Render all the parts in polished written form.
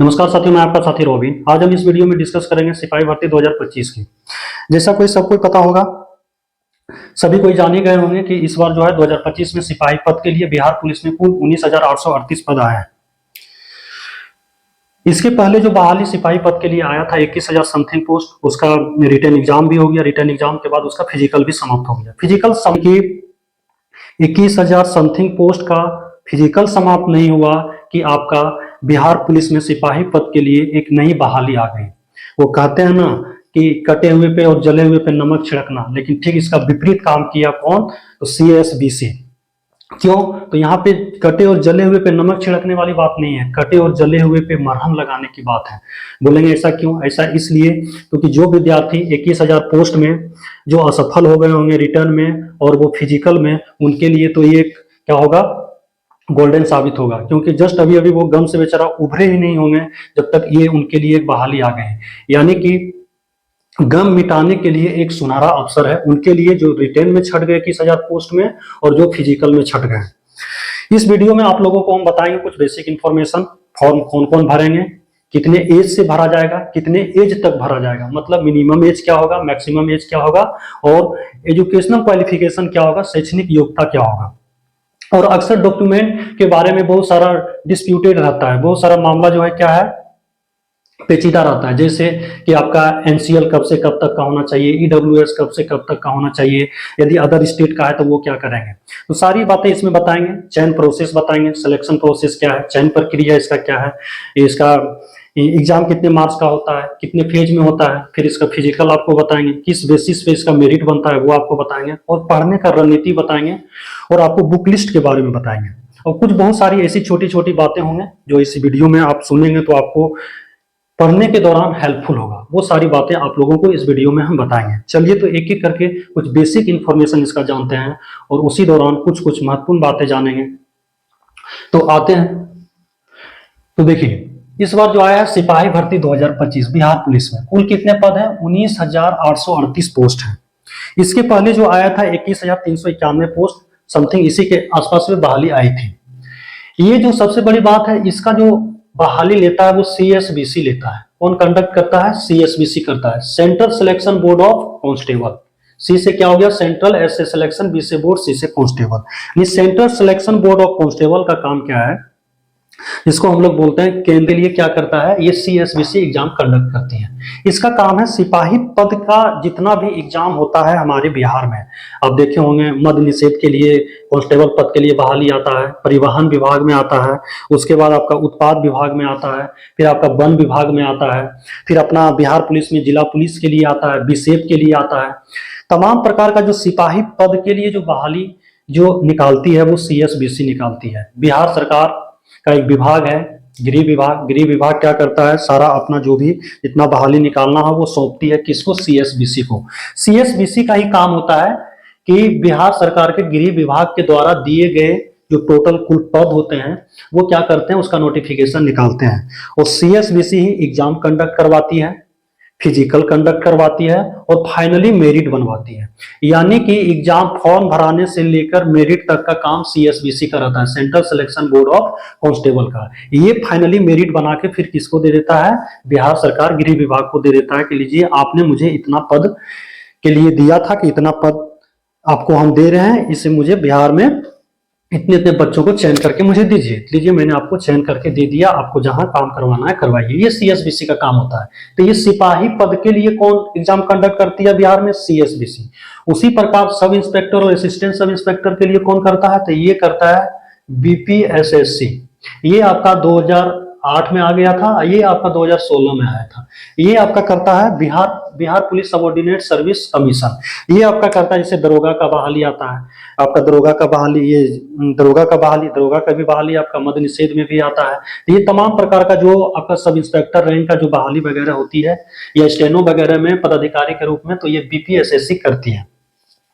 नमस्कार साथियों, मैं आपका साथी रोबिन। आज हम इस वीडियो में डिस्कस करेंगे सिपाही भर्ती 2025 की। जैसा सबको पता होगा, सभी कोई जान ही गए होंगे कि इस बार जो है 2025 में सिपाही पद के लिए बिहार पुलिस में कुल 19,838 पद आए हैं। इसके पहले जो बहाली सिपाही पद के लिए आया था 21,000 समथिंग पोस्ट, उसका रिटन एग्जाम भी हो गया। रिटन एग्जाम के बाद उसका फिजिकल भी समाप्त हो गया। फिजिकल की 21,000 समथिंग पोस्ट का फिजिकल समाप्त नहीं हुआ कि आपका बिहार पुलिस में सिपाही पद के लिए एक नई बहाली आ गई। वो कहते हैं ना कि कटे हुए पे और जले हुए पे नमक छिड़कना, लेकिन ठीक इसका विपरीत काम किया कौन? तो CSBC। क्यों? तो यहाँ पे कटे और जले हुए पे नमक छिड़कने वाली बात नहीं है, कटे और जले हुए पे मरहम लगाने की बात है। बोलेंगे ऐसा क्यों? ऐसा इसलिए क्योंकि जो विद्यार्थी 21,000 पोस्ट में जो असफल हो गए होंगे रिटर्न में और वो फिजिकल में, उनके लिए तो ये क्या होगा? गोल्डन साबित होगा, क्योंकि जस्ट अभी अभी वो गम से बेचारा उभरे ही नहीं होंगे जब तक ये उनके लिए एक बहाली आ गए। यानी कि गम मिटाने के लिए एक सुनहरा अवसर है उनके लिए, जो रिटेन में छट गए 21,000 पोस्ट में और जो फिजिकल में छट गए। इस वीडियो में आप लोगों को हम बताएंगे कुछ बेसिक इंफॉर्मेशन। फॉर्म कौन कौन भरेंगे, कितने एज से भरा जाएगा, कितने एज तक भरा जाएगा, मतलब मिनिमम एज क्या होगा, मैक्सिमम एज क्या होगा, और एजुकेशनल क्वालिफिकेशन क्या होगा, शैक्षणिक योग्यता क्या होगा। और अक्सर डॉक्यूमेंट के बारे में बहुत सारा डिस्प्यूटेड रहता है, बहुत सारा मामला जो है क्या है, पेचीदा रहता है। जैसे कि आपका NCL कब से कब तक का होना चाहिए, EWS कब से कब तक का होना चाहिए, यदि अदर स्टेट का है तो वो क्या करेंगे। तो सारी बातें इसमें बताएंगे। चयन प्रोसेस बताएंगे, सिलेक्शन प्रोसेस क्या है, चयन प्रक्रिया इसका क्या है, इसका एग्जाम कितने मार्क्स का होता है, कितने फेज में होता है, फिर इसका फिजिकल आपको बताएंगे, किस बेसिस पे इसका मेरिट बनता है वो आपको बताएंगे, और पढ़ने का रणनीति बताएंगे, और आपको बुक लिस्ट के बारे में बताएंगे, और कुछ बहुत सारी ऐसी छोटी छोटी बातें होंगी जो इस वीडियो में आप सुनेंगे तो आपको पढ़ने के दौरान हेल्पफुल होगा। वो सारी बातें आप लोगों को इस वीडियो में हम बताएंगे। चलिए तो एक एक करके कुछ बेसिक इंफॉर्मेशन इसका जानते हैं और उसी दौरान कुछ कुछ महत्वपूर्ण बातें जानेंगे। तो आते हैं। तो देखिए, इस बार जो आया है सिपाही भर्ती 2025 बिहार पुलिस में कुल कितने पद हैं? 19,838 पोस्ट है। इसके पहले जो आया था 21,391 पोस्ट समथिंग, इसी के आसपास में बहाली आई थी। ये जो सबसे बड़ी बात है, इसका जो बहाली लेता है वो CSBC लेता है। कौन कंडक्ट करता है? CSBC करता है, central selection board of constable. C से क्या हो गया? सेंट्रल, S से सिलेक्शन, B से बोर्ड, C से कांस्टेबल। ये central selection board of constable का काम क्या है, जिसको हम लोग बोलते हैं केंद्र के लिए क्या करता है, ये CSBC एग्जाम कंडक्ट करती है। इसका काम है सिपाही पद का जितना भी एग्जाम होता है हमारे बिहार में, आप देखे होंगे मद्य निषेध के लिए कांस्टेबल पद के लिए बहाली आता है, परिवहन विभाग में आता है, उसके बाद आपका उत्पाद विभाग में आता है, फिर आपका वन विभाग में आता है, फिर अपना बिहार पुलिस में जिला पुलिस के लिए आता है, BSEF के लिए आता है। तमाम प्रकार का जो सिपाही पद के लिए जो बहाली जो निकालती है वो CSBC निकालती है। बिहार सरकार का एक विभाग है गृह विभाग। गृह विभाग क्या करता है, सारा अपना जो भी जितना बहाली निकालना है वो सौंपती है किसको? CSBC को। CSBC का ही काम होता है कि बिहार सरकार के गृह विभाग के द्वारा दिए गए जो टोटल कुल पद होते हैं वो क्या करते हैं, उसका नोटिफिकेशन निकालते हैं, और CSBC ही एग्जाम कंडक्ट करवाती है, फिजिकल कंडक्ट करवाती है और फाइनली मेरिट बनवाती है। यानी कि एग्जाम फॉर्म भराने से लेकर मेरिट तक का काम CSBC का रहता है, central selection board of constable का। ये फाइनली मेरिट बना के फिर किसको दे देता है? बिहार सरकार गृह विभाग को दे देता है कि लीजिए आपने मुझे इतना पद के लिए दिया था कि इतना पद आपको हम दे रहे हैं, इसे मुझे बिहार में इतने इतने बच्चों को चयन करके मुझे दीजिए। लीजिए मैंने आपको चयन करके दे दिया, आपको जहां काम करवाना है करवाइए। ये CSBC का काम होता है। तो ये सिपाही पद के लिए कौन एग्जाम कंडक्ट करती है बिहार में? CSBC। उसी प्रकार सब इंस्पेक्टर और असिस्टेंट सब इंस्पेक्टर के लिए कौन करता है? तो ये करता है BPSSC। ये आपका 2008 में आ गया था, ये आपका 2016 में आया था। ये आपका करता है Bihar police subordinate service commission. ये आपका करता है, जैसे दरोगा का बहाली आता है, आपका दरोगा का बहाली, ये दरोगा का भी बहाली आपका मद्य निषेध में भी आता है। ये तमाम प्रकार का जो आपका सब इंस्पेक्टर रैंक का जो बहाली वगैरह होती है या स्टेनो वगैरह में पदाधिकारी के रूप में, तो ये BPSSC करती है।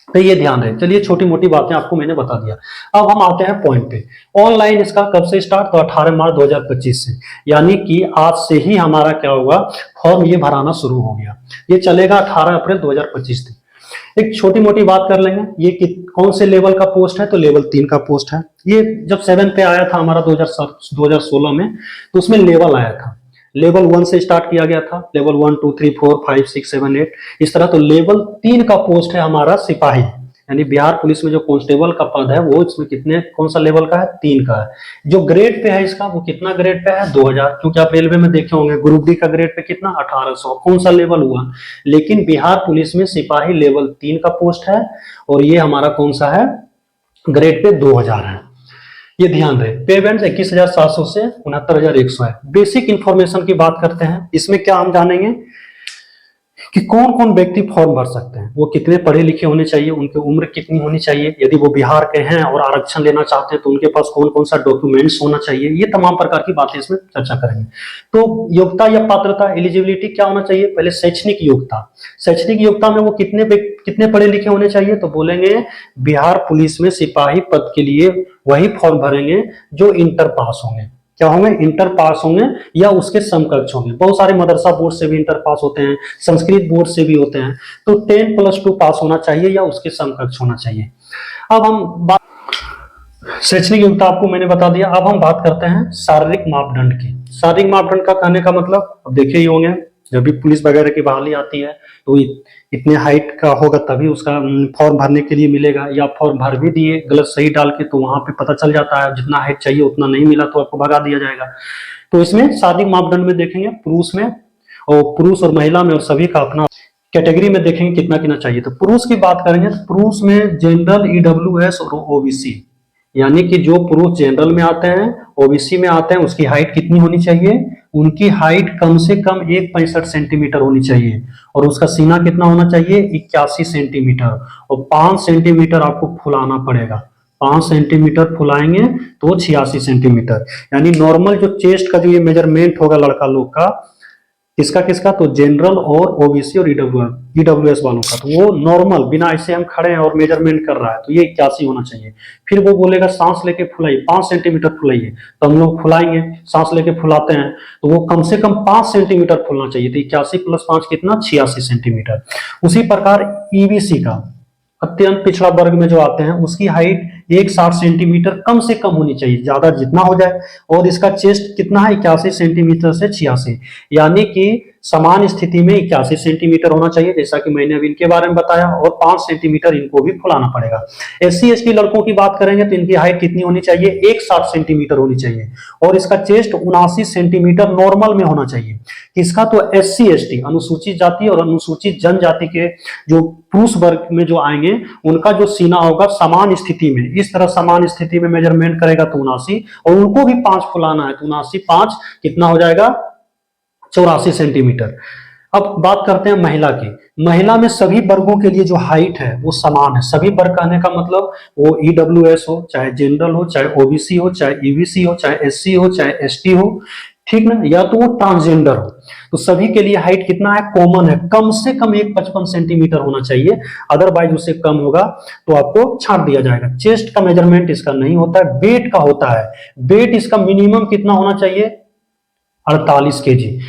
तो ये ध्यान रहे। चलिए छोटी मोटी बातें आपको मैंने बता दिया। अब हम आते हैं पॉइंट पे। ऑनलाइन इसका कब से स्टार्ट? तो 18 मार्च 2025 से, यानी कि आज से ही हमारा क्या होगा, फॉर्म ये भराना शुरू हो गया। ये चलेगा 18 अप्रैल 2025 तक। एक छोटी मोटी बात कर लेंगे, ये कौन से लेवल का पोस्ट है? तो लेवल 3 का पोस्ट है। ये जब 7 पे आया था हमारा 2016 में, तो उसमें लेवल आया था। लेवल 1 से स्टार्ट किया गया था, लेवल 1 2 3 4 5 6 7 8 इस तरह। तो लेवल 3 का पोस्ट है हमारा सिपाही, यानी बिहार पुलिस में जो कांस्टेबल का पद है वो इसमें कितने कौन सा लेवल का है, 3 का है। जो ग्रेड पे है इसका वो कितना ग्रेड पे है, 2000, क्योंकि आप रेलवे में देखे होंगे ग्रुप डी का ग्रेड पे कितना 1800, कौन सा लेवल हुआ। लेकिन बिहार पुलिस में सिपाही लेवल 3 का पोस्ट है और ये हमारा कौन सा है, ग्रेड पे 2000 है, ये ध्यान रहे। पे बैंड 21,700 से 69,100 है। बेसिक इंफॉर्मेशन की बात करते हैं, इसमें क्या हम जानेंगे कि कौन कौन व्यक्ति फॉर्म भर सकते हैं, वो कितने पढ़े लिखे होने चाहिए, उनकी उम्र कितनी होनी चाहिए, यदि वो बिहार के हैं और आरक्षण लेना चाहते हैं तो उनके पास कौन कौन सा डॉक्यूमेंट्स होना चाहिए, ये तमाम प्रकार की बातें इसमें चर्चा करेंगे। तो योग्यता या पात्रता, एलिजिबिलिटी क्या होना चाहिए, पहले शैक्षणिक योग्यता। शैक्षणिक योग्यता में वो कितने पढ़े लिखे होने चाहिए, तो बोलेंगे बिहार पुलिस में सिपाही पद के लिए वही फॉर्म भरेंगे जो इंटर पास होंगे। क्या होंगे, इंटर पास होंगे या उसके समकक्ष होंगे। बहुत सारे मदरसा बोर्ड से भी इंटर पास होते हैं, संस्कृत बोर्ड से भी होते हैं। तो 10+2 पास होना चाहिए या उसके समकक्ष होना चाहिए। अब हम बात शैक्षणिक योग्यता आपको मैंने बता दिया। अब हम बात करते हैं शारीरिक मापदंड की। शारीरिक मापदंड का कहने का मतलब अब देखे ही होंगे, जब भी पुलिस वगैरह की बहाली आती है तो इतने हाइट का होगा तभी उसका फॉर्म भरने के लिए मिलेगा, या फॉर्म भर भी दिए गलत सही डाल के तो वहां पे पता चल जाता है जितना हाइट चाहिए उतना नहीं मिला तो आपको भगा दिया जाएगा। तो इसमें शारीरिक मापदंड में देखेंगे पुरुष में और पुरुष और महिला में और सभी का अपना कैटेगरी में देखेंगे कितना कितना चाहिए। तो पुरुष की बात करेंगे तो पुरुष में जनरल, ईडब्ल्यूएस और ओबीसी, यानी कि जो पुरुष जनरल में आते हैं, ओबीसी में आते हैं, उसकी हाइट कितनी होनी चाहिए, उनकी हाइट कम से कम 1.65 सेंटीमीटर होनी चाहिए और उसका सीना कितना होना चाहिए, 81 सेंटीमीटर, और 5 सेंटीमीटर आपको फुलाना पड़ेगा। 5 सेंटीमीटर फुलाएंगे तो 86 सेंटीमीटर, यानी नॉर्मल जो चेस्ट का जो ये मेजरमेंट होगा लड़का लोग का, किसका किसका, तो जनरल और ओबीसी और ईडब्ल्यूएस वालों का, तो वो नॉर्मल बिना ऐसे हम खड़े हैं और मेजरमेंट कर रहा है तो ये 81 होना चाहिए। फिर वो बोलेगा सांस लेके फुलाइए, 5 सेंटीमीटर फुलाइए, तो हम लोग फुलाएंगे, सांस लेके फुलाते हैं तो वो कम से कम 5 सेंटीमीटर फुलना चाहिए। तो 81 + 5 कितना, 86 सेंटीमीटर। उसी प्रकार ईबीसी का, अत्यंत पिछड़ा वर्ग में जो आते हैं, उसकी हाइट 160 सेंटीमीटर कम से कम होनी चाहिए, ज्यादा जितना हो जाए। और इसका चेस्ट कितना है, 81 सेंटीमीटर से 86, यानी कि समान स्थिति में 81 सेंटीमीटर होना चाहिए, जैसा कि मैंने अभी इनके बारे में बताया, और 5 सेंटीमीटर इनको भी फुलाना पड़ेगा। SC ST लड़कों की बात करेंगे तो इनकी हाइट कितनी होनी चाहिए, 160 सेंटीमीटर होनी चाहिए और इसका चेस्ट 79 सेंटीमीटर नॉर्मल में होना चाहिए। किसका, तो SC ST अनुसूचित जाति और अनुसूचित जनजाति के जो पुरुष वर्ग में जो आएंगे उनका जो सीना होगा समान स्थिति में, इस तरह समान स्थिति में मेजरमेंट करेगा तो 79, और उनको भी 5 फुलाना है तो 79 5 कितना हो जाएगा, 84 सेंटीमीटर। अब बात करते हैं महिला की। महिला में सभी वर्गों के लिए जो हाइट है वो समान है। सभी वर्ग कहने का मतलब वो ईडब्ल्यूएस हो, चाहे जनरल हो, चाहे ओबीसी हो, चाहे ईबीसी हो, चाहे एससी हो, चाहे एसटी हो, ठीक ना, या तो वो ट्रांसजेंडर हो, तो सभी के लिए हाइट कितना है, कॉमन है, कम से कम 155 सेंटीमीटर होना चाहिए, अदरवाइज उससे कम होगा तो आपको छांट दिया जाएगा। चेस्ट का मेजरमेंट इसका नहीं होता है, वेट का होता है। वेट इसका मिनिमम कितना होना चाहिए, 48 केजी।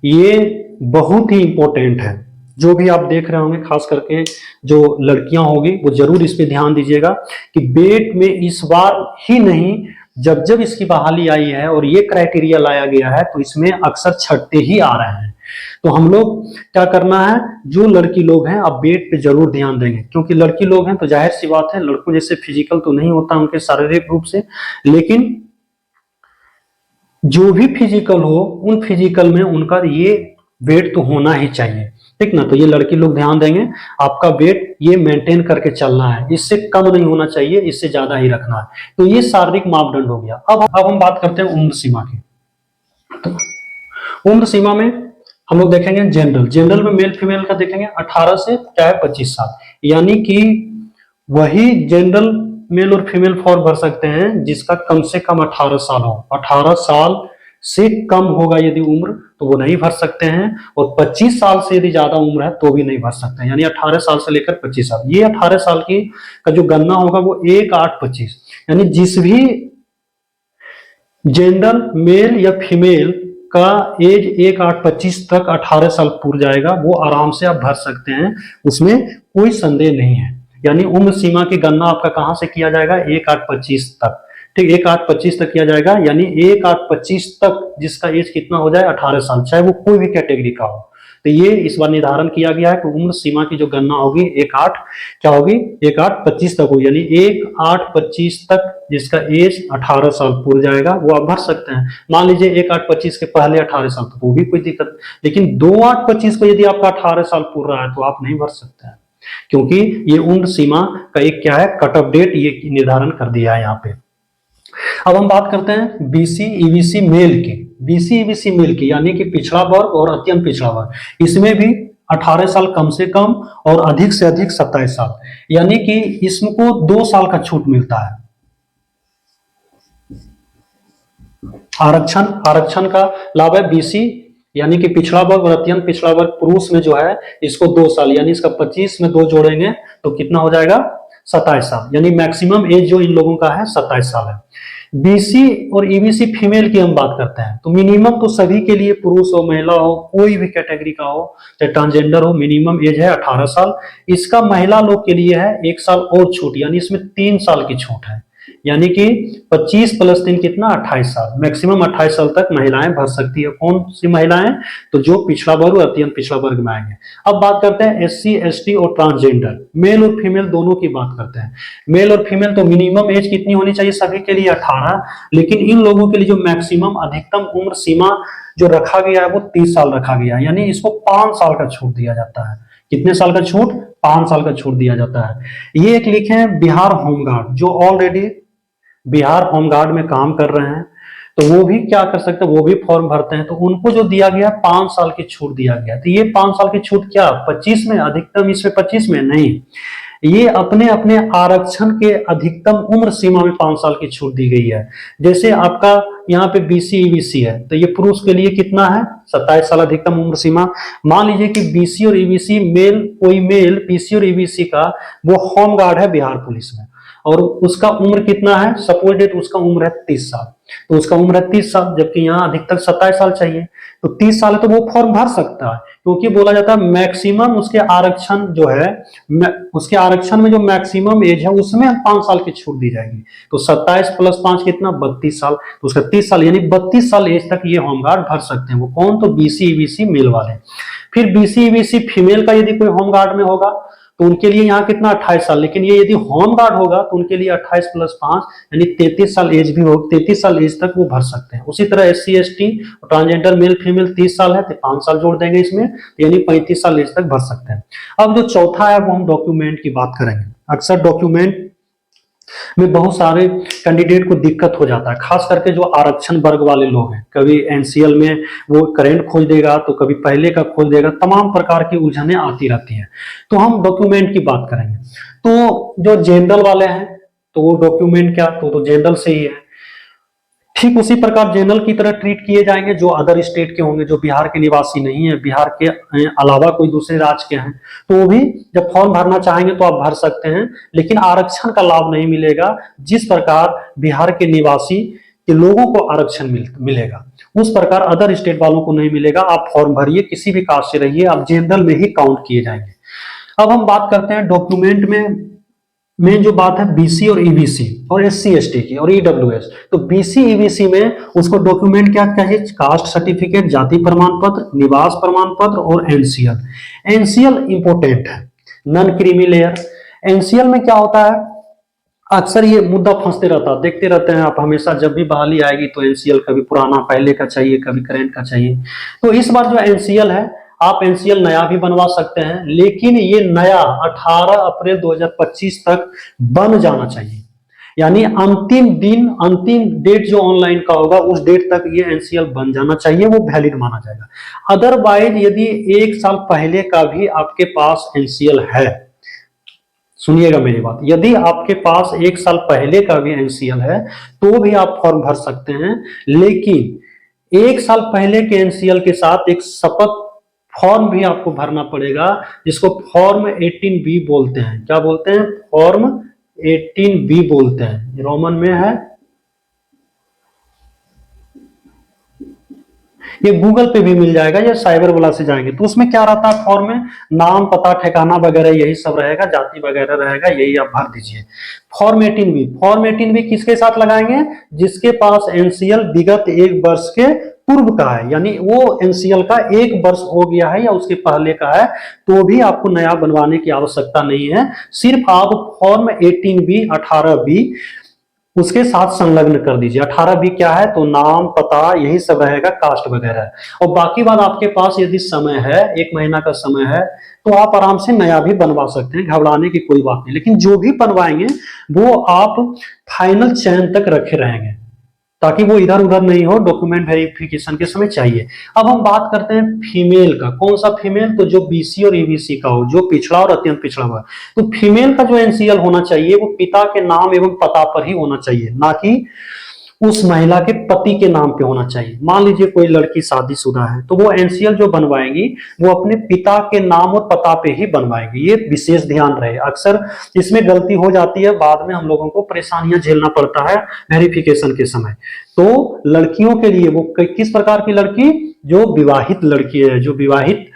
ये बहुत ही इंपॉर्टेंट है, जो भी आप देख रहे होंगे, खास करके जो लड़कियां होगी वो जरूर इस पे ध्यान दीजिएगा कि वेट में इस बार ही नहीं, जब जब इसकी बहाली आई है और ये क्राइटेरिया लाया गया है तो इसमें अक्सर छठते ही आ रहे हैं। तो हम लोग क्या करना है, जो लड़की लोग हैं अब वेट पे जरूर ध्यान देंगे, क्योंकि लड़की लोग हैं तो जाहिर सी बात है लड़कों जैसे फिजिकल तो नहीं होता उनके शारीरिक रूप से, लेकिन जो भी फिजिकल हो उन फिजिकल में उनका ये वेट तो होना ही चाहिए, ठीक ना। तो ये लड़की लोग ध्यान देंगे, आपका वेट ये मेंटेन करके चलना है, इससे कम नहीं होना चाहिए, इससे ज्यादा ही रखना है। तो ये शारीरिक मापदंड हो गया। अब हम बात करते हैं उम्र सीमा की। तो उम्र सीमा में हम लोग देखेंगे जनरल में मेल फीमेल का देखेंगे 18 से चाहे 25 साल, यानी कि वही जनरल मेल और फीमेल फॉर्म भर सकते हैं जिसका कम से कम 18 साल हो। 18 साल से कम होगा यदि उम्र तो वो नहीं भर सकते हैं, और 25 साल से यदि ज्यादा उम्र है तो भी नहीं भर सकते हैं, यानी 18 साल से लेकर 25 साल। ये 18 साल की का जो गणना होगा वो 1/8/25, यानी जिस भी जेंडर मेल या फीमेल का एज 1/8/25 तक 18 साल पूर जाएगा वो आराम से आप भर सकते हैं, उसमें कोई संदेह नहीं है। यानी उम्र सीमा की गणना आपका कहां से किया जाएगा, 1/8/25 तक, ठीक, 1/8/25 तक किया जाएगा, यानी 1/8/25 तक जिसका एज कितना हो जाए 18 साल, चाहे वो कोई भी कैटेगरी का हो। तो ये इस बार निर्धारण किया गया है कि उम्र सीमा की जो गणना होगी 1/8 क्या होगी, 1/8/25 तक होगी, यानी 1/8/25 तक जिसका एज 18 साल पूरा जाएगा वो आप भर सकते हैं। मान लीजिए 1/8/25 के पहले 18 साल, तो वो भी कोई दिक्कत, लेकिन 2/8/25 को यदि आपका 18 साल पूरा रहा है तो आप नहीं भर सकते हैं, क्योंकि ये उम्र सीमा का एक क्या है, कट ऑफ डेट ये निर्धारण कर दिया है यहाँ पे। अब हम बात करते हैं बीसी ईबीसी मेल की। बीसी ईबीसी मेल की यानी कि पिछड़ा वर्ग और अत्यंत पिछड़ा वर्ग, इसमें भी 18 साल कम से कम और अधिक से अधिक 27 साल, यानी कि इसको 2 साल का छूट मिलता है। आरक्षण का लाभ है बीसी यानी कि पिछड़ा वर्ग और अत्यंत पिछड़ा वर्ग पुरुष में जो है इसको 2 साल, यानी इसका 25 में 2 जोड़ेंगे तो कितना हो जाएगा 27 साल, यानी मैक्सिमम एज जो इन लोगों का है 27 साल है। बीसी और ईबीसी फीमेल की हम बात करते हैं तो मिनिमम तो सभी के लिए, पुरुष हो महिला हो कोई भी कैटेगरी का हो चाहे ट्रांसजेंडर हो, मिनिमम एज है 18 साल। इसका महिला लोग के लिए है 1 साल और छूट, यानी इसमें 3 साल की छूट है, यानी कि 25 + 3 कितना 28 साल, मैक्सिमम 28 साल तक महिलाएं भर सकती है। कौन सी महिलाएं, तो जो पिछड़ा वर्ग और अत्यंत पिछड़ा वर्ग में आएंगे। अब बात करते हैं एससी एसटी और ट्रांसजेंडर, मेल और फीमेल दोनों की बात करते हैं। मेल और फीमेल तो मिनिमम एज कितनी होनी चाहिए सभी के लिए 18, लेकिन इन लोगों के लिए जो मैक्सिमम अधिकतम उम्र सीमा जो रखा गया है वो 30 साल रखा गया है, यानी इसको 5 साल का छूट दिया जाता है। कितने साल का छूट, 5 साल का छूट दिया जाता है। ये एक लिखे हैं बिहार होमगार्ड, जो ऑलरेडी बिहार होमगार्ड में काम कर रहे हैं तो वो भी क्या कर सकते हैं, वो भी फॉर्म भरते हैं, तो उनको जो दिया गया 5 साल की छूट दिया गया। तो ये 5 साल की छूट क्या 25 में, अधिकतम इसमें 25 में नहीं, ये अपने अपने आरक्षण के अधिकतम उम्र सीमा में 5 साल की छूट दी गई है। जैसे आपका यहाँ पे बीसी ईबीसी है तो ये पुरुष के लिए कितना है 27 साल अधिकतम उम्र सीमा। मान लीजिए कि बीसी और ईबीसी मेल, कोई मेल बीसी और ईबीसी का वो होमगार्ड है बिहार पुलिस में और उसका उम्र कितना है, सपोज डेट उसका उम्र है 30 साल, तो उसका उम्र है 30 साल, जबकि यहाँ अधिकतर 27 साल चाहिए, तो 30 साल है तो वो फॉर्म भर सकता है, क्योंकि बोला जाता है मैक्सिमम उसके आरक्षण जो है, उसके आरक्षण में जो मैक्सिमम एज है उसमें 5 साल की छूट दी जाएगी। तो 27 + 5 कितना 32 साल, तो उसका 30 साल यानी 32 साल एज तक ये होमगार्ड भर सकते हैं। वो कौन, तो बीसी ईबीसी मेल वाले। फिर बीसी ईबीसी फीमेल का यदि कोई होमगार्ड में होगा तो उनके लिए यहाँ कितना 28 साल, लेकिन ये यदि होम गार्ड होगा तो उनके लिए 28 + 5 यानी 33 साल एज भी हो, 33 साल एज तक वो भर सकते हैं। उसी तरह SC ST transgender male female 30 साल है तो 5 साल जोड़ देंगे इसमें, यानी 35 साल एज तक भर सकते हैं। अब जो चौथा है वो हम डॉक्यूमेंट की बात करेंगे। अक्सर डॉक्यूमेंट में बहुत सारे कैंडिडेट को दिक्कत हो जाता है, खास करके जो आरक्षण वर्ग वाले लोग हैं, कभी एनसीएल में वो करंट खोज देगा तो कभी पहले का खोज देगा, तमाम प्रकार की उलझनें आती रहती हैं। तो हम डॉक्यूमेंट की बात करेंगे। तो जो जनरल वाले हैं तो वो डॉक्यूमेंट क्या, तो जनरल से ही है, ठीक उसी प्रकार जनरल की तरह ट्रीट किए जाएंगे जो अदर स्टेट के होंगे, जो बिहार के निवासी नहीं है, बिहार के अलावा कोई दूसरे राज्य के हैं, तो वो भी जब फॉर्म भरना चाहेंगे तो आप भर सकते हैं, लेकिन आरक्षण का लाभ नहीं मिलेगा जिस प्रकार बिहार के निवासी के लोगों को आरक्षण मिलेगा, उस प्रकार अदर स्टेट वालों को नहीं मिलेगा। आप फॉर्म भरिए, किसी भी कास्ट से रहिए, आप जनरल में ही काउंट किए जाएंगे। अब हम बात करते हैं डॉक्यूमेंट में मेन जो बात है बीसी और ईबीसी और एससी एसटी की और ईडब्ल्यूएस। तो बीसी ईबीसी में उसको डॉक्यूमेंट क्या चाहिए, कास्ट सर्टिफिकेट, जाति प्रमाण पत्र, निवास प्रमाण पत्र और एनसीएल। एनसीएल इंपोर्टेंट है, नन क्रीमी लेयर। एनसीएल में क्या होता है, अक्सर ये मुद्दा फंसते रहता है, देखते रहते हैं आप हमेशा, जब भी बहाली आएगी तो एनसीएल कभी पुराना पहले का चाहिए, कभी करंट का चाहिए। तो इस बार जो एनसीएल है, आप एनसीएल नया भी बनवा सकते हैं, लेकिन ये नया 18 अप्रैल 2025 तक बन जाना चाहिए, यानी अंतिम दिन, अंतिम डेट जो ऑनलाइन का होगा उस डेट तक ये एनसीएल बन जाना चाहिए, वो वैलिड माना जाएगा। अदरवाइज यदि 1 साल पहले का भी आपके पास एनसीएल है, सुनिएगा मेरी बात, यदि आपके पास 1 साल पहले का भी एनसीएल है तो भी आप फॉर्म भर सकते हैं, लेकिन 1 साल पहले के एनसीएल के साथ एक शपथ फॉर्म भी आपको भरना पड़ेगा, जिसको फॉर्म 18B बोलते हैं। क्या बोलते हैं, फॉर्म 18B बोलते हैं, रोमन में है। ये गूगल पे भी मिल जाएगा या साइबर वाला से जाएंगे तो उसमें क्या रहता है फॉर्म में, नाम पता ठिकाना वगैरह यही सब रहेगा, जाति वगैरह रहेगा, यही आप भर दीजिए। फॉर्म 18 भी किसके साथ लगाएंगे, जिसके पास एनसीएल विगत 1 वर्ष के पूर्व का है, यानी वो एनसीएल का 1 वर्ष हो गया है या उसके पहले का है, तो भी आपको नया बनवाने की आवश्यकता नहीं है। सिर्फ आप फॉर्म 18B 18B उसके साथ संलग्न कर दीजिए। 18B क्या है, तो नाम पता यही सब रहेगा, कास्ट वगैरह। और बाकी बात आपके पास यदि समय है, 1 महीना का समय है, तो आप आराम से नया भी बनवा सकते हैं, घबराने की कोई बात नहीं। लेकिन जो भी बनवाएंगे वो आप फाइनल चयन तक रखे रहेंगे, ताकि वो इधर उधर नहीं हो, डॉक्यूमेंट वेरिफिकेशन के समय चाहिए। अब हम बात करते हैं फीमेल का। कौन सा फीमेल, तो जो बीसी और ईबीसी का हो, जो पिछड़ा और अत्यंत पिछड़ा हुआ। तो फीमेल का जो एनसीएल होना चाहिए वो पिता के नाम एवं पता पर ही होना चाहिए, ना कि उस महिला के पति के नाम पे होना चाहिए। मान लीजिए कोई लड़की शादीशुदा है तो वो एनसीएल जो बनवाएगी वो अपने पिता के नाम और पता पे ही बनवाएगी, ये विशेष ध्यान रहे। अक्सर इसमें गलती हो जाती है, बाद में हम लोगों को परेशानियां झेलना पड़ता है वेरिफिकेशन के समय। तो लड़कियों के लिए वो किस प्रकार की लड़की, जो विवाहित लड़की है, जो विवाहित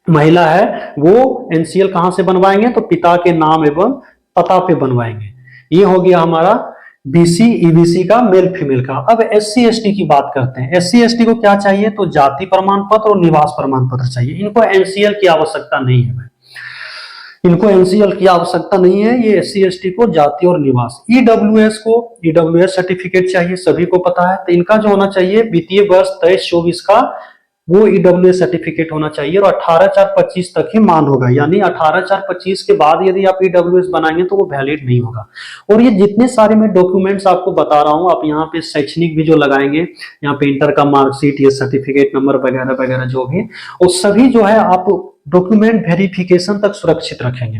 महिला है, वो एनसीएल कहां से बनवाएंगे, तो पिता के नाम एवं पता पे बनवाएंगे। ये हो गया हमारा बीसी ईबीसी का, मेल फीमेल का। अब एससी एसटी की बात करते हैं। एससी एसटी को क्या चाहिए, तो जाति प्रमाण पत्र और निवास प्रमाण पत्र चाहिए। इनको एनसीएल की आवश्यकता नहीं है भाई, इनको एनसीएल की आवश्यकता नहीं है। ये एससी एसटी को जाति और निवास। ईडब्ल्यूएस को ईडब्ल्यूएस सर्टिफिकेट चाहिए, सभी को पता है। तो इनका जो होना चाहिए वित्तीय वर्ष 23-24 का वो ईडब्ल्यूएस सर्टिफिकेट होना चाहिए, और 18/4/25 तक ही मान होगा, यानी 18/4/25 के बाद यदि आप ईडब्ल्यूएस बनाएंगे तो वो वैलिड नहीं होगा। और ये जितने सारे मैं डॉक्यूमेंट्स आपको बता रहा हूं, आप यहाँ पे शैक्षणिक भी जो लगाएंगे, यहाँ पे इंटर का मार्कशीट, ये सर्टिफिकेट नंबर वगैरह वगैरह जो भी, वो सभी जो है आप डॉक्यूमेंट वेरिफिकेशन तक सुरक्षित रखेंगे,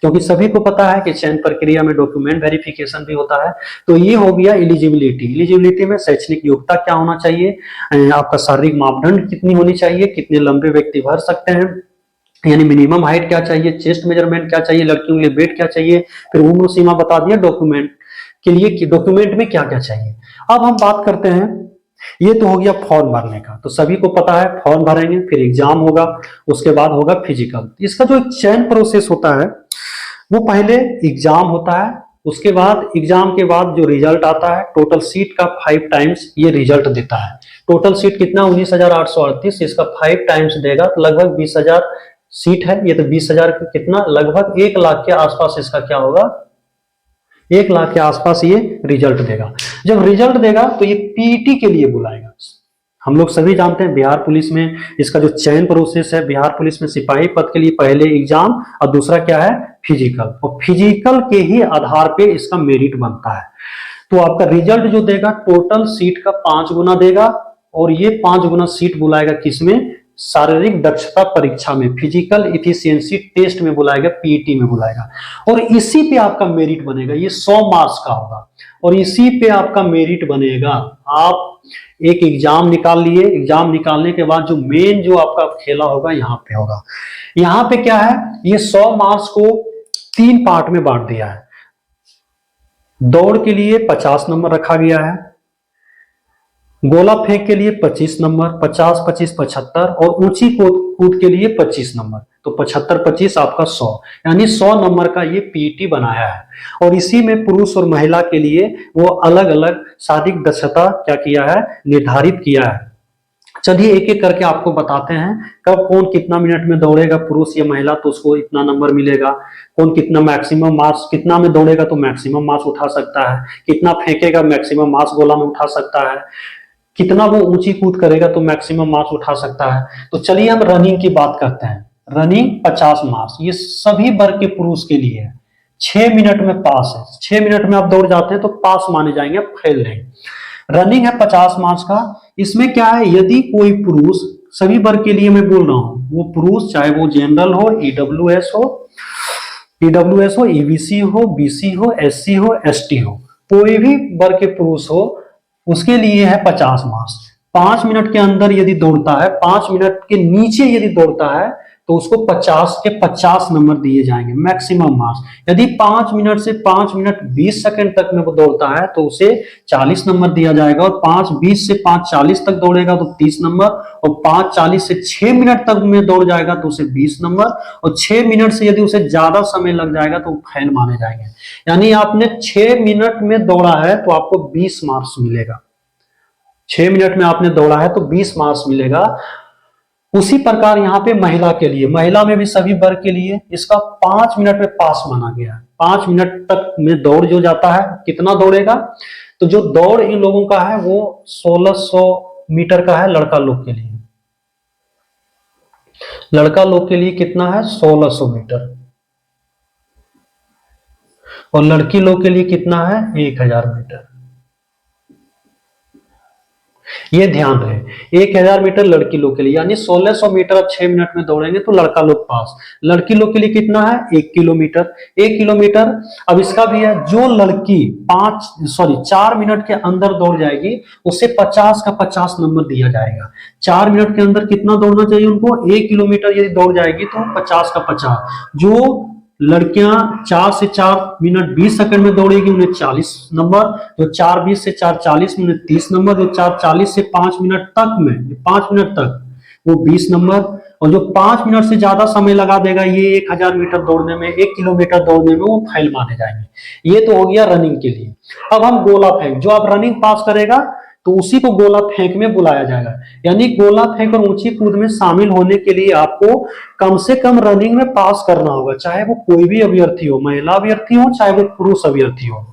क्योंकि सभी को पता है कि चयन प्रक्रिया में डॉक्यूमेंट वेरिफिकेशन भी होता है। तो ये हो गया एलिजिबिलिटी। एलिजिबिलिटी में शैक्षणिक योग्यता क्या होना चाहिए, आपका शारीरिक मापदंड कितनी होनी चाहिए, कितने लंबे व्यक्ति भर सकते हैं, यानी मिनिमम हाइट क्या चाहिए, चेस्ट मेजरमेंट क्या चाहिए, लड़कियों के लिए वेट क्या चाहिए, फिर उम्र सीमा बता दिया डॉक्यूमेंट के लिए कि डॉक्यूमेंट में क्या क्या चाहिए। अब हम बात करते हैं, ये तो हो गया फॉर्म भरने का, तो सभी को पता है फॉर्म भरेंगे, फिर एग्जाम होगा, उसके बाद होगा फिजिकल। इसका जो एक चयन प्रोसेस होता है वो पहले एग्जाम होता है, उसके बाद एग्जाम के बाद जो रिजल्ट आता है, टोटल सीट का 5 टाइम्स ये रिजल्ट देता है। टोटल सीट कितना, 19,838, इसका 5 टाइम्स देगा, तो लगभग 20,000 सीट है। ये तो 20,000 कितना, लगभग 1 लाख के आसपास इसका क्या होगा, 1 लाख के आसपास ये रिजल्ट देगा। जब रिजल्ट देगा तो ये पीईटी के लिए बुलाएगा। हम लोग सभी जानते हैं बिहार पुलिस में इसका जो चयन प्रोसेस है, बिहार पुलिस में सिपाही पद के लिए पहले एग्जाम और दूसरा क्या है, फिजिकल। और फिजिकल के ही आधार पे इसका मेरिट बनता है। तो आपका रिजल्ट जो देगा टोटल सीट का 5 गुना देगा, और ये 5 गुना सीट बुलाएगा किसमें, शारीरिक दक्षता परीक्षा में, फिजिकल इफिशियंसी टेस्ट में बुलाएगा, पीईटी में बुलाएगा। और इसी पे आपका मेरिट बनेगा। ये 100 मार्क्स का होगा और इसी पे आपका मेरिट बनेगा। आप एक एग्जाम निकाल लिए, एग्जाम निकालने के बाद जो मेन जो आपका खेला होगा यहाँ पे होगा। यहाँ पे क्या है, ये 100 मार्क्स को 3 पार्ट में बांट दिया है। दौड़ के लिए 50 नंबर रखा गया है, गोला फेंक के लिए 25 नंबर, 50 25 75, और ऊंची कूद के लिए 25 नंबर। तो 75 25 आपका 100, यानी 100 नंबर का ये पीईटी बनाया है। और इसी में पुरुष और महिला के लिए वो अलग अलग शारीरिक दक्षता क्या किया है, निर्धारित किया है। चलिए एक एक करके आपको बताते हैं, कब कौन कितना मिनट में दौड़ेगा, पुरुष या महिला, तो उसको इतना नंबर मिलेगा। कौन कितना मैक्सिमम मार्क्स, कितना में दौड़ेगा तो मैक्सिमम मार्क्स उठा सकता है, कितना फेंकेगा मैक्सिमम मार्क्स गोला में उठा सकता है, कितना वो ऊंची कूद करेगा तो मैक्सिमम मार्क्स उठा सकता है। तो चलिए हम रनिंग की बात करते हैं। रनिंग 50 मार्क्स, ये सभी वर्ग के पुरुष के लिए है। 6 मिनट में पास है, 6 मिनट में आप दौड़ जाते हैं तो पास माने जाएंगे, आप फेल नहीं। रनिंग है 50 मार्क्स का। इसमें क्या है, यदि कोई पुरुष, सभी वर्ग के लिए मैं बोल रहा हूं, वो पुरुष चाहे वो जनरल हो, ईडब्ल्यूएस हो, ईबीसी हो, बीसी हो, एससी हो, एसटी हो, कोई भी वर्ग के पुरुष हो, उसके लिए है 50 मार्क्स। 5 मिनट के अंदर यदि दौड़ता है, 5 मिनट के नीचे यदि दौड़ता है तो उसको 50 के 50 नंबर दिए जाएंगे मैक्सिमम मार्क्स। यदि 5 मिनट से 5 मिनट 20 सेकंड तक में वो दौड़ता है तो उसे 40 नंबर दिया जाएगा, और 5:20 से 5:40 तक दौड़ेगा तो 30 नंबर, और 5:40 से 6 मिनट तक में दौड़ जाएगा तो उसे 20 नंबर, और 6 मिनट से यदि उसे ज्यादा समय लग जाएगा तो फेल माने जाएंगे। यानी आपने 6 मिनट में दौड़ा है तो आपको 20 मार्क्स मिलेगा। 6 मिनट में आपने दौड़ा है तो 20 मार्क्स मिलेगा। उसी प्रकार यहाँ पे महिला के लिए, महिला में भी सभी वर्ग के लिए इसका 5 मिनट में पास माना गया है। 5 मिनट तक में दौड़ जो जाता है, कितना दौड़ेगा, तो जो दौड़ इन लोगों का है वो 1600 मीटर का है लड़का लोग के लिए। लड़का लोग के लिए कितना है, 1600 मीटर, और लड़की लोग के लिए कितना है, 1000 मीटर। ये ध्यान रहे, 1000 मीटर लड़की लोग के लिए, यानी 1600 मीटर अब 6 मिनट में दौड़ेंगे तो लड़का लोग पास। लड़की लोग के लिए कितना है, 1 किलोमीटर। 1 किलोमीटर अब इसका भी है, जो लड़की 4 मिनट के अंदर दौड़ जाएगी उसे 50 का 50 नंबर दिया जाएगा। 4 मिनट के अंदर कितना दौड़ना चाहिए उनको, 1 किलोमीटर यदि दौड़ जाएगी तो 50 का 50। जो लड़कियां 4 से 4 मिनट 20 सेकंड में दौड़ेगी उन्हें 40 नंबर, जो 4:20 से 4:40 में उन्हें 30 नंबर, जो 4:40 से 5 मिनट तक में 5 मिनट तक वो 20 नंबर, और जो 5 मिनट से ज्यादा समय लगा देगा ये 1000 मीटर दौड़ने में, 1 किलोमीटर दौड़ने में, वो फेल माने जाएंगे। ये तो हो गया रनिंग के लिए। अब हम गोला फेंक, जो आप रनिंग पास करेगा तो उसी को गोला फेंक में बुलाया जाएगा। यानी गोला फेंक और ऊंची कूद में शामिल होने के लिए आपको कम से कम रनिंग में पास करना होगा, चाहे वो कोई भी अभ्यर्थी हो, महिला अभ्यर्थी हो चाहे वो पुरुष अभ्यर्थी हो।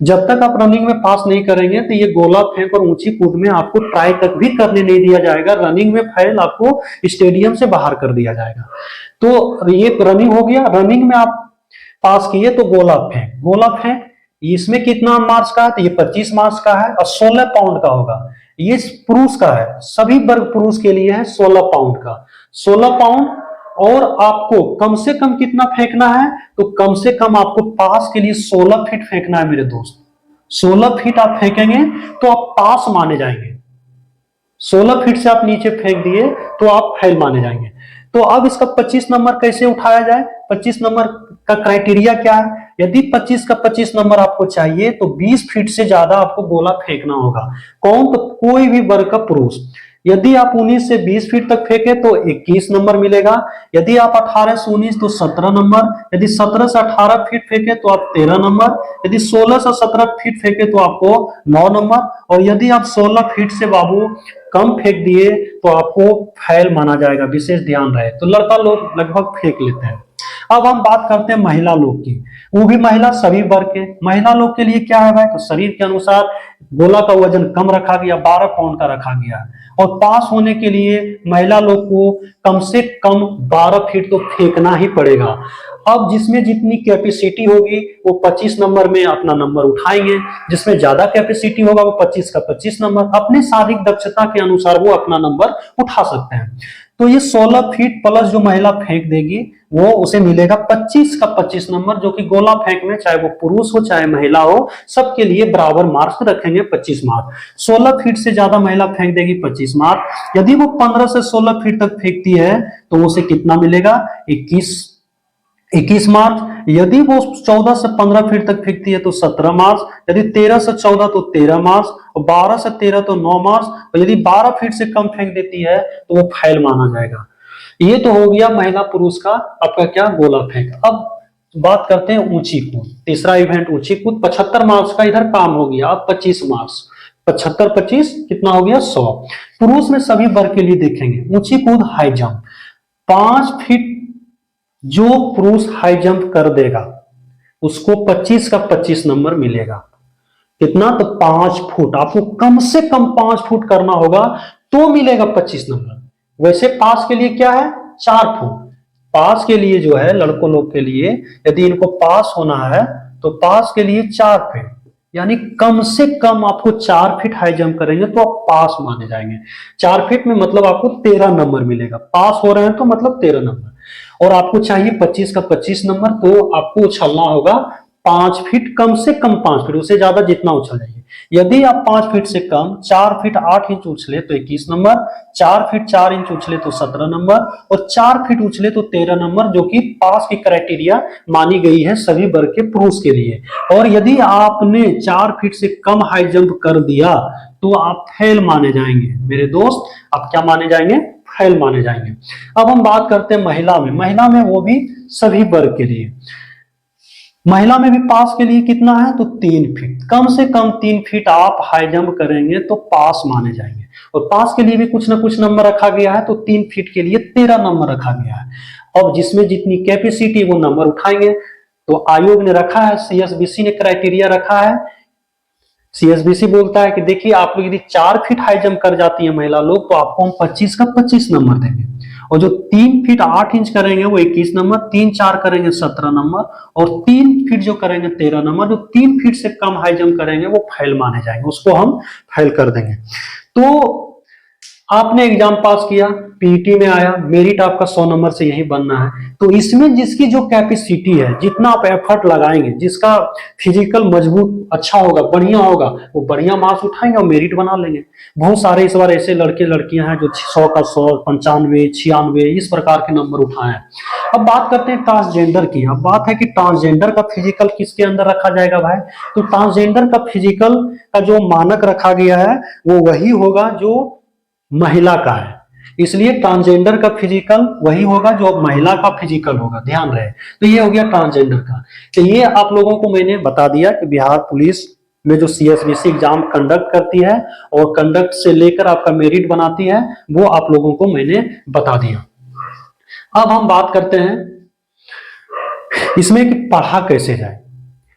जब तक आप रनिंग में पास नहीं करेंगे तो ये गोला फेंक और ऊंची कूद में आपको ट्राई तक भी करने नहीं दिया जाएगा। रनिंग में फेल आपको स्टेडियम से बाहर कर दिया जाएगा। तो ये रनिंग हो गया। रनिंग में आप पास किए तो गोला फेंक, गोला फेंक इसमें कितना मार्क्स का है, तो ये 25 मार्क्स का है और 16 पाउंड का होगा। ये पुरुष का है, सभी वर्ग पुरुष के लिए है 16 पाउंड का, 16 पाउंड। और आपको कम से कम कितना फेंकना है, तो कम से कम आपको पास के लिए 16 फीट फेंकना है मेरे दोस्त। 16 फीट आप फेंकेंगे तो आप पास माने जाएंगे। 16 फीट से आप नीचे फेंक दिए तो आप फेल माने जाएंगे। तो अब इसका 25 नंबर कैसे उठाया जाए, 25 नंबर का क्राइटेरिया क्या है। यदि 25 का 25 नंबर आपको चाहिए तो 20 फीट से ज्यादा आपको गोला फेंकना होगा। कौन, तो कोई भी वर्ग का पुरुष। यदि आप 19 से 20 फीट तक फेंके तो 21 नंबर मिलेगा। यदि आप 18 से 19 तो 17 नंबर। यदि 17 से 18 फीट फेंके तो आप 13 नंबर। यदि 16 से 17 फीट फेंके तो आपको 9 नंबर। और यदि आप 16 फीट से बाबू कम फेंक दिए तो आपको फेल माना जाएगा, विशेष ध्यान रहे। तो लड़का लोग लगभग फेंक लेते हैं। अब हम बात करते हैं महिला लोग की, वो भी महिला सभी वर्ग के। महिला लोग के लिए क्या है भाई, तो शरीर के अनुसार गोला का वजन कम रखा गया, 12 पाउंड का रखा गया, और पास होने के लिए महिला लोग को कम से कम 12 फीट तो फेंकना ही पड़ेगा। अब जिसमें जितनी कैपेसिटी होगी वो 25 नंबर में अपना नंबर उठाएंगे, जिसमें ज्यादा कैपेसिटी होगा वो 25 का 25 नंबर अपने शारीरिक दक्षता के अनुसार वो अपना नंबर उठा सकते हैं। तो ये 16 फीट प्लस जो महिला फेंक देगी वो उसे मिलेगा 25 का 25 नंबर, जो कि गोला फेंक में चाहे वो पुरुष हो चाहे महिला हो सबके लिए बराबर मार्क्स रखेंगे 25 मार्क। 16 फीट से ज्यादा महिला फेंक देगी 25 मार्क। यदि वो 15 से 16 फीट तक फेंकती है तो उसे कितना मिलेगा, 21 मार्क्स। यदि वो 14 से 15 फीट तक फेंकती है तो 17 मार्क्स। यदि 13 से 14 तो 13 मार्क्स, और 12 से 13 तो 9 मार्क्स। और यदि 12 फीट से कम फेंक देती है तो वो फेल माना जाएगा। ये तो हो गया महिला पुरुष का आपका क्या, गोला फेंक। अब बात करते हैं ऊंची कूद, तीसरा इवेंट ऊंची कूद। 75 मार्क्स का इधर काम हो गया। अब 25 मार्क्स, 75 25 कितना हो गया, 100। पुरुष में सभी वर्ग के लिए देखेंगे ऊंची कूद हाई जंप, 5 फीट जो पुरुष हाई जंप कर देगा उसको 25 का 25 नंबर मिलेगा। कितना, तो 5 फुट आपको कम से कम 5 फुट करना होगा तो मिलेगा 25 नंबर। वैसे पास के लिए क्या है, 4 फुट। पास के लिए जो है लड़कों लोग के लिए यदि इनको पास होना है तो पास के लिए 4 फीट, यानी कम से कम आपको 4 फीट हाई जंप करेंगे तो आप पास माने जाएंगे। 4 फीट में मतलब आपको 13 नंबर मिलेगा। पास हो रहे हैं तो मतलब 13 नंबर। और आपको चाहिए 25 का 25 नंबर, तो आपको उछलना होगा 5 फीट, कम से कम 5 फीट, उससे ज्यादा जितना उछल जाइए। यदि आप 5 फीट से कम 4 फीट 8 इंच उछले तो 21 नंबर, 4 फीट 4 इंच उछले तो 17 नंबर और 4 फीट उछले तो 13 नंबर, जो कि पास की क्राइटेरिया मानी गई है सभी वर्ग के पुरुष के लिए। और यदि आपने 4 फीट से कम हाई जंप कर दिया तो आप फेल माने जाएंगे मेरे दोस्त, आप क्या माने जाएंगे? फेल माने जाएंगे। अब हम बात करते हैं महिला में। महिला में वो भी सभी वर्ग के लिए, महिला में भी पास के लिए कितना है तो 3 फीट, कम से कम 3 फीट आप हाई जंप करेंगे तो पास माने जाएंगे। और पास के लिए भी कुछ ना कुछ नंबर रखा गया है, तो 3 फीट के लिए 13 नंबर रखा गया है। अब जिसमें जितनी कैपेसिटी वो नंबर उठाएंगे। तो आयोग ने रखा है, सीएसबीसी ने क्राइटेरिया रखा है। सीएसबीसी बोलता है कि देखिए आप लोग यदि 4 फीट हाई जंप कर जाती है महिला लोग तो आपको हम 25 का 25 नंबर देंगे, और जो 3 फीट 8 इंच करेंगे वो 21 नंबर, 3-4 करेंगे 17 नंबर, और 3 फीट जो करेंगे 13 नंबर। जो 3 फीट से कम हाई जंप करेंगे वो फेल माने जाएंगे, उसको हम फेल कर देंगे। तो आपने एग्जाम पास किया, पीईटी में आया, मेरिट आपका 100 नंबर से यही बनना है। तो इसमें जिसकी जो कैपेसिटी है, जितना आप एफर्ट लगाएंगे, जिसका फिजिकल मजबूत अच्छा होगा, बढ़िया होगा, वो बढ़िया मार्क्स उठाएंगे और मेरिट बना लेंगे। बहुत सारे इस बार ऐसे लड़के लड़कियां हैं जो 100 का 100, 95, 96 इस प्रकार के नंबर उठाए हैं। अब बात करते हैं ट्रांसजेंडर की। अब बात है कि ट्रांसजेंडर का फिजिकल किसके अंदर रखा जाएगा भाई? तो ट्रांसजेंडर का फिजिकल का जो मानक रखा गया है वो वही होगा जो महिला का है, इसलिए ट्रांसजेंडर का फिजिकल वही होगा जो महिला का फिजिकल होगा, ध्यान रहे। तो ये हो गया ट्रांसजेंडर का। तो ये आप लोगों को मैंने बता दिया कि बिहार पुलिस में जो सीएसबीसी एग्जाम कंडक्ट करती है और कंडक्ट से लेकर आपका मेरिट बनाती है, वो आप लोगों को मैंने बता दिया। अब हम बात करते हैं इसमें कि पढ़ा कैसे जाए,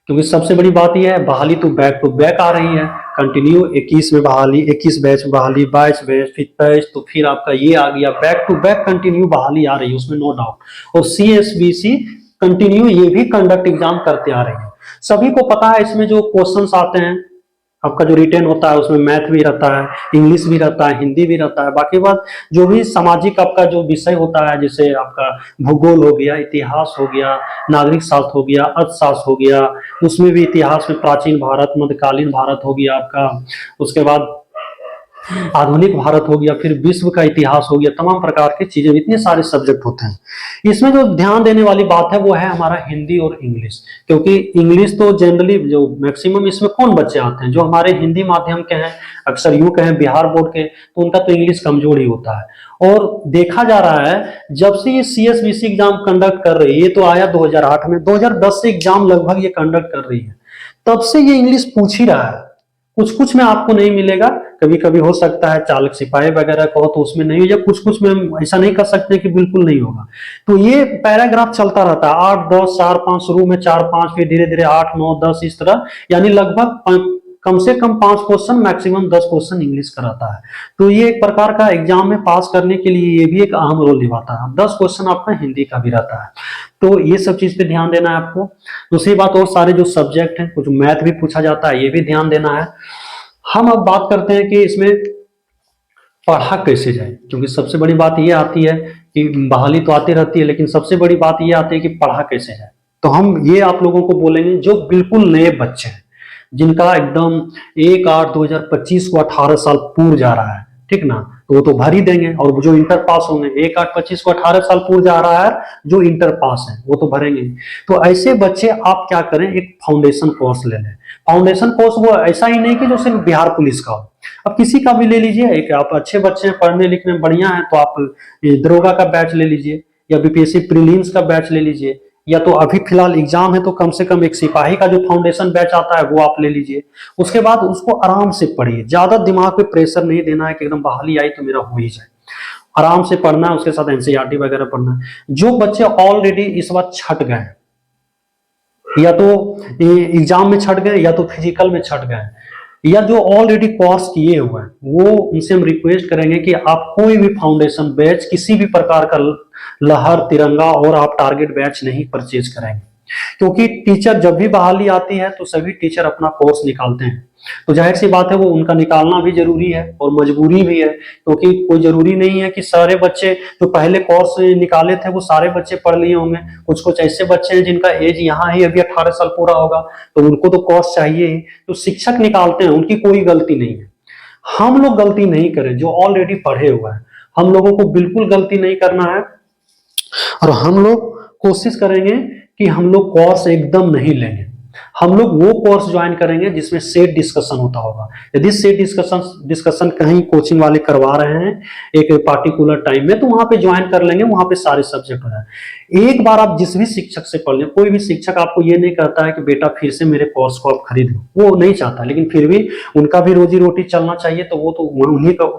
क्योंकि सबसे बड़ी बात यह है बहाली तो बैक टू बैक आ रही है। कंटिन्यू 21 में बहाली, 21 बैच बहाली, 22 बैच, फिर 23, तो फिर आपका ये आ गया, बैक टू बैक कंटिन्यू बहाली आ रही है, उसमें नो डाउट। और सीएसबीसी कंटिन्यू ये भी कंडक्ट एग्जाम करते आ रही है। सभी को पता है इसमें जो क्वेश्चंस आते हैं, आपका जो रिटेन होता है उसमें मैथ भी रहता है, इंग्लिश भी रहता है, हिंदी भी रहता है। बाकी बात जो भी सामाजिक आपका जो विषय होता है, जैसे आपका भूगोल हो गया, इतिहास हो गया, नागरिक शास्त्र हो गया, अर्थशास्त्र हो गया, उसमें भी इतिहास में प्राचीन भारत, मध्यकालीन भारत हो गया आपका, उसके बाद आधुनिक भारत हो गया, फिर विश्व का इतिहास हो गया, तमाम प्रकार की चीजें, इतने सारे सब्जेक्ट होते हैं। इसमें जो ध्यान देने वाली बात है वो है हमारा हिंदी और इंग्लिश, क्योंकि इंग्लिश तो जनरली जो मैक्सिमम इसमें कौन बच्चे आते हैं जो हमारे हिंदी माध्यम के हैं, अक्सर यूं कहें बिहार बोर्ड के, तो उनका तो इंग्लिश कमजोर ही होता है। और देखा जा रहा है जब से ये सीएसबीसी एग्जाम कंडक्ट कर रही है, ये तो आया 2008 में, 2010 से एग्जाम लगभग ये कंडक्ट कर रही है, तब से ये इंग्लिश पूछ ही रहा है। कुछ कुछ में आपको नहीं मिलेगा, कभी कभी हो सकता है चालक सिपाही वगैरह कहो तो उसमें नहीं हो, या कुछ कुछ में हम ऐसा नहीं कर सकते कि बिल्कुल नहीं होगा। तो ये पैराग्राफ चलता रहता है, 8, 10, 4, 5, शुरू में 4, 5, फिर धीरे धीरे 8, 9, 10 इस तरह, यानी लगभग कम से कम 5 क्वेश्चन, मैक्सिमम 10 क्वेश्चन इंग्लिश का रहता है। तो ये एक प्रकार का एग्जाम में पास करने के लिए ये भी एक अहम रोल निभाता है। 10 क्वेश्चन आपका हिंदी का भी रहता है, तो ये सब चीज पे ध्यान देना है आपको। दूसरी बात, और सारे जो सब्जेक्ट हैं, कुछ मैथ भी पूछा जाता है, ये भी ध्यान देना है। हम अब बात करते हैं कि इसमें पढ़ा कैसे जाए, क्योंकि सबसे बड़ी बात ये आती है कि बहाली तो आती रहती है, लेकिन सबसे बड़ी बात ये आती है कि पढ़ा कैसे जाए। तो हम ये आप लोगों को बोलेंगे जो बिल्कुल नए बच्चे हैं, जिनका एकदम 1/8/2025 को 18 साल पूर्व जा रहा है, ठीक ना, तो वो तो भर ही देंगे। और जो इंटर पास होंगे, 1/8/25 को 18 साल पूर्व जा रहा है, जो इंटर पास है वो तो भरेंगे। तो ऐसे बच्चे आप क्या करें, एक फाउंडेशन कोर्स ले लें। फाउंडेशन कोर्स वो ऐसा ही नहीं कि जो सिर्फ बिहार पुलिस का हो, अब किसी का भी ले लीजिए। एक आप अच्छे बच्चे हैं, पढ़ने लिखने में बढ़िया है, तो आप दरोगा का बैच ले लीजिए, या बीपीएससी प्रीलिम्स का बैच ले लीजिए, या तो अभी फिलहाल एग्जाम है तो कम से कम एक सिपाही का जो फाउंडेशन बैच आता है वो आप ले लीजिए। उसके बाद उसको आराम से पढ़िए, ज्यादा दिमाग पे प्रेशर नहीं देना है कि एकदम बहाली आई तो मेरा हो ही जाए। आराम से पढ़ना है, उसके साथ एनसीईआरटी वगैरह पढ़ना है। जो बच्चे ऑलरेडी इस बार छट गए, या तो एग्जाम में छट गए, या तो फिजिकल में छट गए, या जो ऑलरेडी कोर्स किए हुए हैं, वो उनसे हम रिक्वेस्ट करेंगे कि आप कोई भी फाउंडेशन बैच, किसी भी प्रकार का लहर, तिरंगा और आप टारगेट बैच नहीं परचेज करेंगे। क्योंकि टीचर जब भी बहाली आती है तो सभी टीचर अपना कोर्स निकालते हैं, तो जाहिर सी बात है वो उनका निकालना भी जरूरी है और मजबूरी भी है, क्योंकि कोई जरूरी नहीं है कि सारे बच्चे जो पहले कोर्स निकाले थे वो सारे बच्चे पढ़ लिए होंगे। कुछ कुछ ऐसे बच्चे हैं जिनका एज यहाँ ही अभी 18 साल पूरा होगा, तो उनको तो कोर्स चाहिए ही, तो शिक्षक निकालते हैं, उनकी कोई गलती नहीं है। हम लोग गलती नहीं करें जो ऑलरेडी पढ़े हुए हैं, हम लोगों को बिल्कुल गलती नहीं करना है, और हम लोग कोशिश करेंगे कि हम लोग कोर्स एकदम नहीं लेंगे। हम लोग वो कोर्स ज्वाइन करेंगे जिसमें सेट डिस्कशन होता होगा। यदि सेट डिस्कशन कहीं कोचिंग वाले करवा रहे हैं एक पार्टिकुलर टाइम में, तो वहां पे ज्वाइन कर लेंगे, वहां पे सारे सब्जेक्ट हो जाए। एक बार आप जिस भी शिक्षक से पढ़ लें, कोई भी शिक्षक आपको ये नहीं कहता है कि बेटा फिर से मेरे कोर्स को आप खरीद लो, वो नहीं चाहता, लेकिन फिर भी उनका भी रोजी रोटी चलना चाहिए, तो वो तो उन्हीं का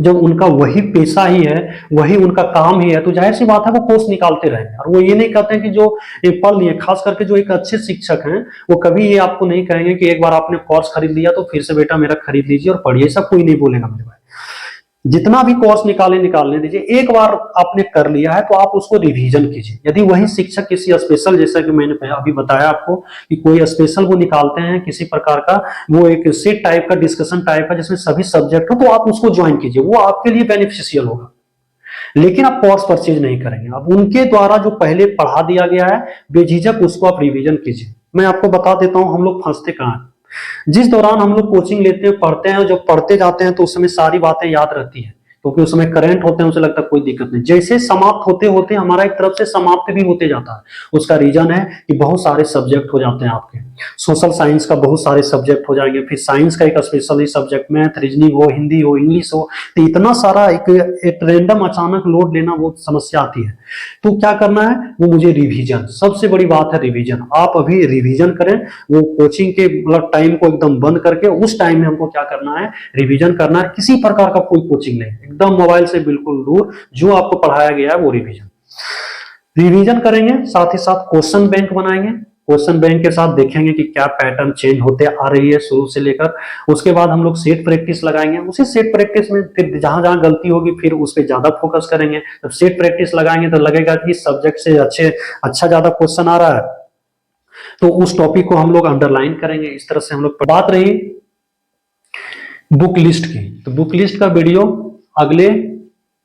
जब उनका वही पेशा ही है, वही उनका काम ही है, तो जाहिर सी बात है वो कोर्स निकालते रहेंगे। और वो ये नहीं कहते हैं कि जो पढ़ लिए, खास करके जो एक अच्छे शिक्षक हैं, वो कभी ये आपको नहीं कहेंगे कि एक बार आपने कोर्स खरीद लिया तो फिर से बेटा मेरा खरीद लीजिए और पढ़िए, ऐसा कोई नहीं बोलेगा मेरे भाई। जितना भी कोर्स निकालने दीजिए, एक बार आपने कर लिया है तो आप उसको रिवीजन कीजिए। यदि वही शिक्षक किसी स्पेशल, जैसा कि मैंने अभी बताया आपको कि कोई स्पेशल वो निकालते हैं किसी प्रकार का, वो एक सेट टाइप का, डिस्कशन टाइप का जिसमें सभी सब्जेक्ट हो, तो आप उसको ज्वाइन कीजिए, वो आपके लिए बेनिफिशियल होगा। लेकिन आप कोर्स परचेज नहीं करेंगे, अब उनके द्वारा जो पहले पढ़ा दिया गया है बेझिझक उसको आप रिवीजन कीजिए। मैं आपको बता देता हूं हम लोग फंसते कहां हैं। जिस दौरान हम लोग कोचिंग लेते हैं, पढ़ते हैं, और जब पढ़ते जाते हैं तो उस समय सारी बातें याद रहती है, क्योंकि उस समय करंट होते हैं, उसे लगता है कोई दिक्कत नहीं। जैसे समाप्त होते होते हमारा एक तरफ से समाप्त भी होते जाता है। उसका रीजन है कि बहुत सारे सब्जेक्ट हो जाते हैं आपके, सोशल साइंस का बहुत सारे सब्जेक्ट हो जाएंगे, फिर साइंस का एक स्पेशली सब्जेक्ट, मैथ, रीजनिंग हो, हिंदी हो, इंग्लिश हो, तो इतना सारा एक रैंडम अचानक लोड लेना वो समस्या आती है। तो क्या करना है, वो मुझे रिवीजन, सबसे बड़ी बात है रिवीजन। आप अभी रिवीजन करें, वो कोचिंग के मतलब टाइम को एकदम बंद करके उस टाइम में हमको क्या करना है, रिवीजन करना है। किसी प्रकार का कोई कोचिंग नहीं, एकदम मोबाइल से बिल्कुल दूर, जो आपको पढ़ाया गया है वो रिवीजन करेंगे। साथ ही साथ क्वेश्चन बैंक बनाएंगे, क्वेश्चन बैंक के साथ देखेंगे कि क्या पैटर्न चेंज होते आ रही है शुरू से लेकर। उसके बाद हम लोग सेट प्रैक्टिस लगाएंगे, उसी सेट प्रैक्टिस में फिर जहां जहां गलती होगी फिर उस पर ज्यादा फोकस करेंगे। जब सेट प्रैक्टिस लगाएंगे तो लगेगा कि सब्जेक्ट से अच्छा ज्यादा क्वेश्चन आ रहा है, तो उस टॉपिक को हम लोग अंडरलाइन करेंगे। इस तरह से हम लोग, बात रही बुक लिस्ट की, तो बुक लिस्ट का वीडियो अगले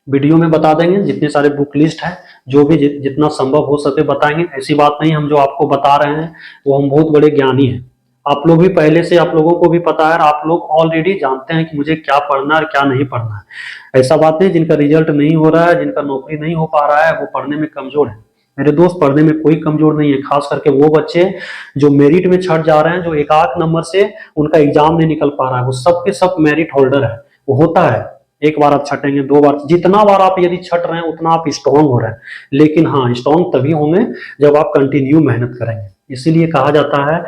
वीडियो में बता देंगे। जितने सारे बुक लिस्ट है, जो भी जितना संभव हो सके बताएंगे। ऐसी बात नहीं हम जो आपको बता रहे हैं वो हम बहुत बड़े ज्ञानी हैं, आप लोग भी पहले से, आप लोगों को भी पता है, आप लोग ऑलरेडी जानते हैं कि मुझे क्या पढ़ना है और क्या नहीं पढ़ना है। ऐसा बात नहीं जिनका रिजल्ट नहीं हो रहा है, जिनका नौकरी नहीं हो पा रहा है, वो पढ़ने में कमजोर है। मेरे दोस्त, पढ़ने में कोई कमजोर नहीं है। खास करके वो बच्चे जो मेरिट में छट जा रहे हैं, जो एक आध नंबर से उनका एग्जाम नहीं निकल पा रहा है, वो सब के सब मेरिट होल्डर है। वो होता है, एक बार आप छटेंगे, दो बार, जितना बार आप यदि छट रहे हैं उतना आप स्ट्रांग हो रहे हैं। लेकिन हाँ, स्ट्रांग तभी होंगे जब आप कंटिन्यू मेहनत करेंगे। इसीलिए कहा जाता है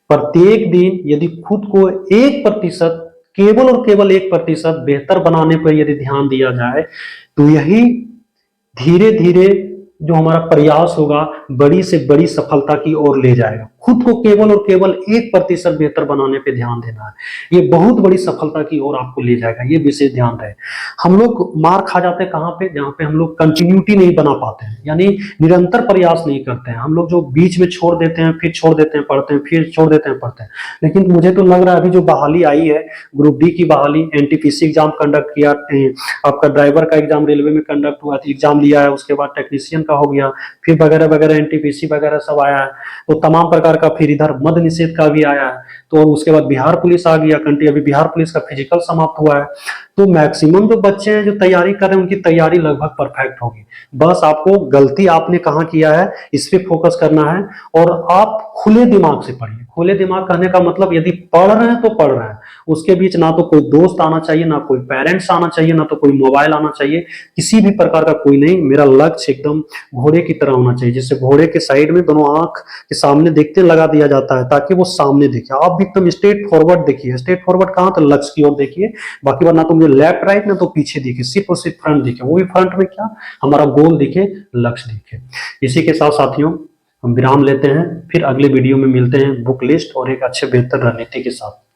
प्रत्येक दिन यदि खुद को 1%, केवल और केवल 1% बेहतर बनाने पर यदि ध्यान दिया जाए, तो यही धीरे धीरे जो हमारा प्रयास होगा बड़ी से बड़ी सफलता की ओर ले जाएगा। खुद को केवल और केवल 1% बेहतर बनाने पे ध्यान देना है, ये बहुत बड़ी सफलता की ओर आपको ले जाएगा। ये विशेष ध्यान रहे। हम लोग मार खा जाते हैं कहाँ पे, जहाँ पे हम लोग कंटिन्यूटी नहीं बना पाते हैं, यानी निरंतर प्रयास नहीं करते हैं। हम लोग जो बीच में छोड़ देते हैं, फिर छोड़ देते हैं पढ़ते हैं, फिर छोड़ देते हैं पढ़ते हैं। लेकिन मुझे तो लग रहा है अभी जो बहाली आई है, ग्रुप डी की बहाली, एनटीपीसी एग्जाम कंडक्ट किया, आपका ड्राइवर का एग्जाम रेलवे में कंडक्ट हुआ, एग्जाम लिया है, उसके बाद टेक्नीशियन का हो गया, फिर वगैरह वगैरह एनटीपीसी वगैरह सब आया है, तो तमाम प्रकार का, फिर इधर मद्य निषेध का भी आया है, तो उसके बाद बिहार पुलिस आ गया, अभी बिहार पुलिस का फिजिकल समाप्त हुआ है। तो मैक्सिमम जो बच्चे हैं जो तैयारी कर रहे हैं, उनकी तैयारी लगभग परफेक्ट होगी। बस आपको गलती आपने कहाँ किया है इस पे फोकस करना है, और आप खुले दिमाग से पढ़िए। खुले दिमाग कहने का मतलब, यदि पढ़ रहे हैं तो पढ़ रहे हैं, उसके बीच ना तो कोई दोस्त आना चाहिए, ना कोई पेरेंट्स आना चाहिए, ना तो कोई मोबाइल आना चाहिए, किसी भी प्रकार का कोई नहीं। मेरा लक्ष्य एकदम घोड़े की तरह होना चाहिए, जैसे घोड़े के साइड में दोनों आंख के सामने देखते लगा दिया जाता है, ताकि वो सामने देखे। आप भी एकदम स्ट्रेट फॉरवर्ड देखिए। स्ट्रेट फॉरवर्ड कहाँ, तो लक्ष्य की ओर देखिए। बाकी बार ना तो मुझे लेफ्ट राइट, ना तो पीछे दिखे, सिर्फ और सिर्फ फ्रंट दिखे। वो भी फ्रंट में क्या, हमारा गोल दिखे, लक्ष्य दिखे। इसी के साथ साथियों हम विराम लेते हैं, फिर अगले वीडियो में मिलते हैं बुक लिस्ट और एक अच्छे बेहतर रणनीति के साथ।